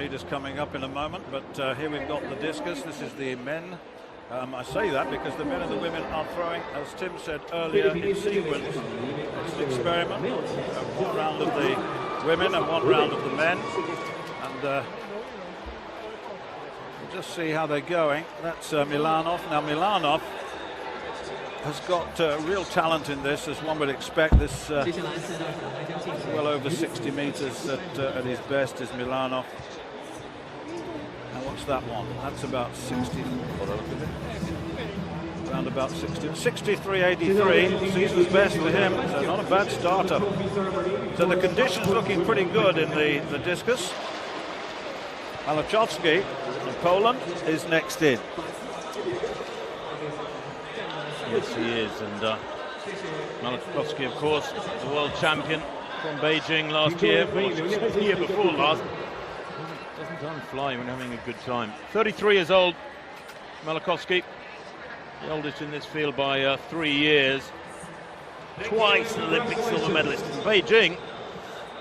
meters coming up in a moment, but here we've got the discus. This is the men. I say that because the men and the women are throwing, as Tim said earlier, in sequence. It's an experiment. One round of the women and one round of the men. And we'll just see how they're going. That's Milanov. Now Milanov has got real talent in this, as one would expect. This well over 60 meters at his best is Milanov. Now what's that one? That's about 60. Around about 60. 63.83. Season's best for him. So not a bad starter. So the conditions looking pretty good in the discus. Malachowski from Poland is next in. Yes, he is, and Malachowski, of course, the world champion from Beijing last year, the year before last. Doesn't time fly when having a good time. 33 years old, Malachowski, the oldest in this field by 3 years. Twice an Olympic silver medalist in Beijing,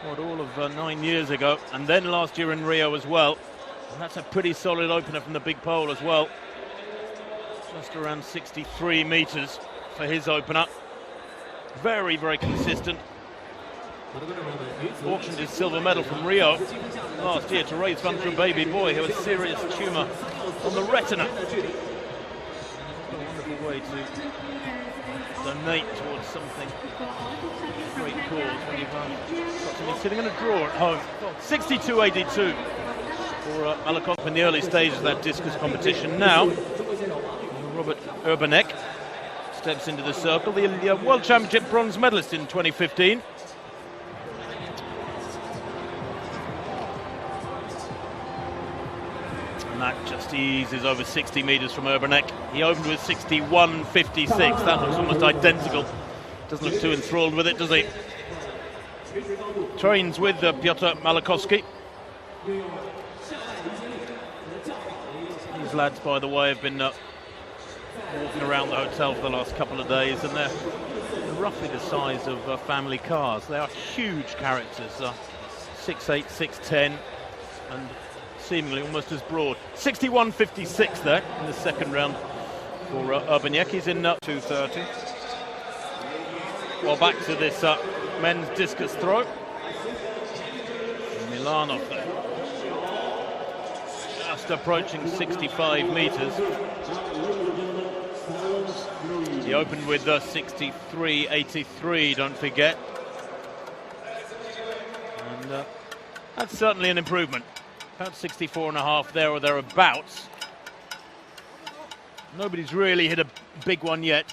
all of 9 years ago, and then last year in Rio as well. And that's a pretty solid opener from the big pole as well. Just around 63 meters for his opener. Very, very consistent. Auctioned his silver medal from Rio last year to raise funds for a baby boy who had serious tumour on the retina. A wonderful way to donate towards something. Great cause when you've got something sitting in a drawer at home. 62.82 for Malachowski in the early stages of that discus competition. Now Robert Urbanek steps into the circle, the World Championship bronze medalist in 2015. And that just eases over 60 meters from Urbanek. He opened with 61.56. That looks almost identical. Doesn't look too enthralled with it, does he? Trains with Piotr Malachowski. These lads, by the way, have been walking around the hotel for the last couple of days, and they're roughly the size of family cars. They are huge characters, 6'8", 6'10", and seemingly almost as broad. 61.56 there in the second round for Urbanek. He's in 2:30. Well, back to this men's discus throw. Milanov there, just approaching 65 meters. He opened with 63.83, don't forget. And that's certainly an improvement. About 64.5 there or thereabouts. Nobody's really hit a big one yet.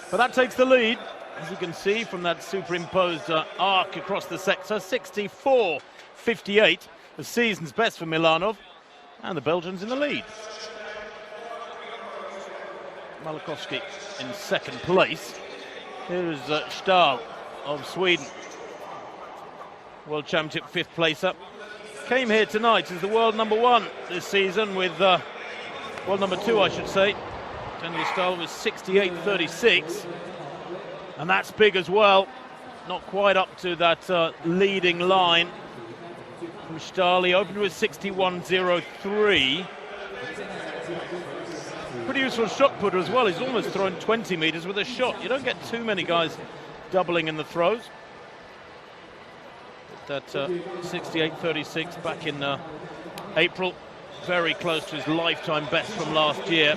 But that takes the lead, as you can see from that superimposed arc across the sector. 64.58, the season's best for Milanov. And the Belgians in the lead. Malachowski in second place. Here's Stahl of Sweden, World Championship 5th placer. Came here tonight as the world #1 this season with, world #2 I should say. Daniel Stahl was 68.36. And that's big as well. Not quite up to that leading line. From Stahl, he opened with 61.03. Pretty useful shot putter as well. He's almost thrown 20 meters with a shot. You don't get too many guys doubling in the throws. But that 68.36 back in April, very close to his lifetime best from last year.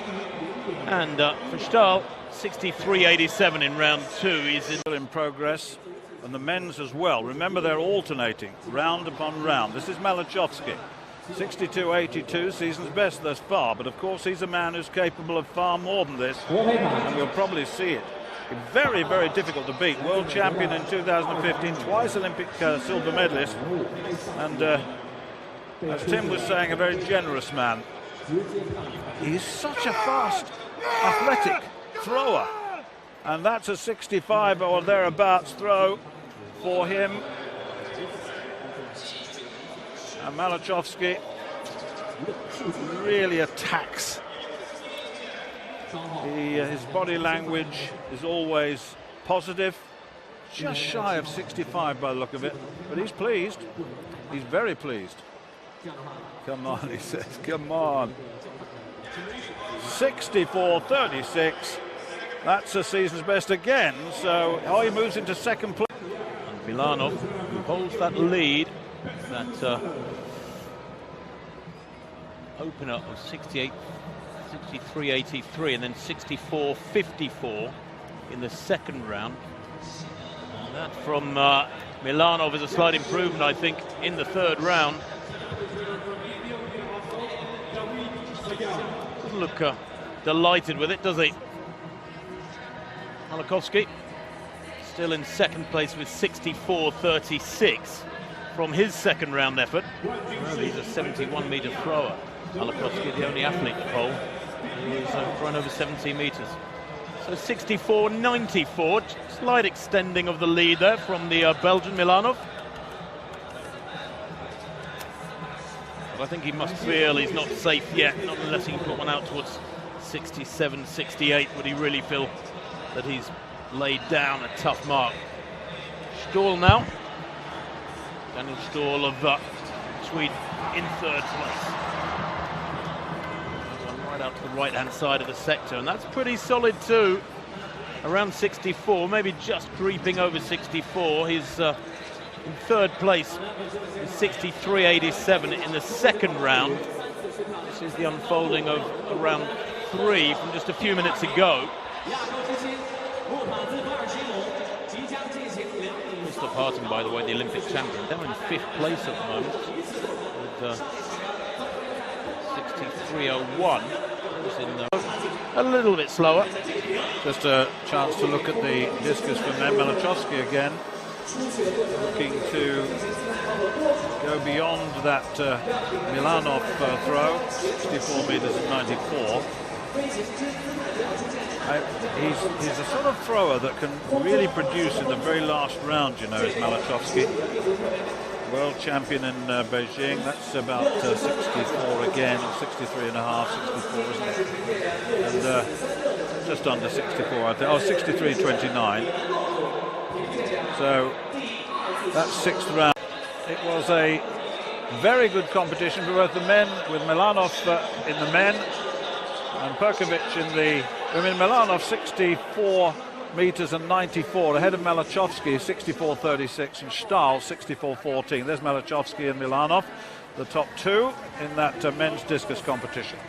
And for Stahl, 63.87 in round 2. He's in progress. And the men's as well. Remember, they're alternating round upon round. This is Malachowski, 62.82, season's best thus far. But of course, he's a man who's capable of far more than this, and we'll probably see it. Very, very difficult to beat. World champion in 2015, twice Olympic silver medalist, and as Tim was saying, a very generous man. He's such a fast, athletic thrower. And that's a 65 or thereabouts throw for him. And Malachowski really attacks. His body language is always positive. just shy of 65 by the look of it, but he's pleased. He's very pleased. Come on, he says, come on. 64.36. That's a season's best again. So he moves into second place. And Milanov, who holds that lead, that opener of 63.83 and then 64.54 in the second round. And that from Milanov is a slight improvement, I think, in the third round. Doesn't look delighted with it, does he? Malakovsky still in second place with 64.36 from his second round effort. Well, he's a 71-metre thrower. Malakovsky, the only athlete to pole, he was thrown over 17 metres. So 64.94, slight extending of the lead there from the Belgian Milanov. But I think he must feel he's not safe yet, not unless he can put one out towards 67, 68, would he really feel that he's laid down a tough mark. Stahl now. Daniel Stahl of Sweden in third place. Right out to the right-hand side of the sector, and that's pretty solid too. Around 64, maybe just creeping over 64. He's in third place with 63.87 in the second round. This is the unfolding of round 3 from just a few minutes ago. Mr. Parton, by the way, the Olympic champion, down in 5th place at the moment with 63.01. A little bit slower. Just a chance to look at the discus from Malachowski again, looking to go beyond that Milanov throw, 64 metres at 94. He's a sort of thrower that can really produce in the very last round, you know, is Malachowski. World champion in Beijing. That's about 64 again, or 63.5, 64, isn't it? And just under 64, I think. Oh, 63.29. So that's 6th round. It was a very good competition for both the men, with Milanov in the men and Perkovic in the women. Milanov 64 metres and 94, ahead of Malachowski 64.36 and Stahl 64.14. There's Malachowski and Milanov, the top two in that men's discus competition.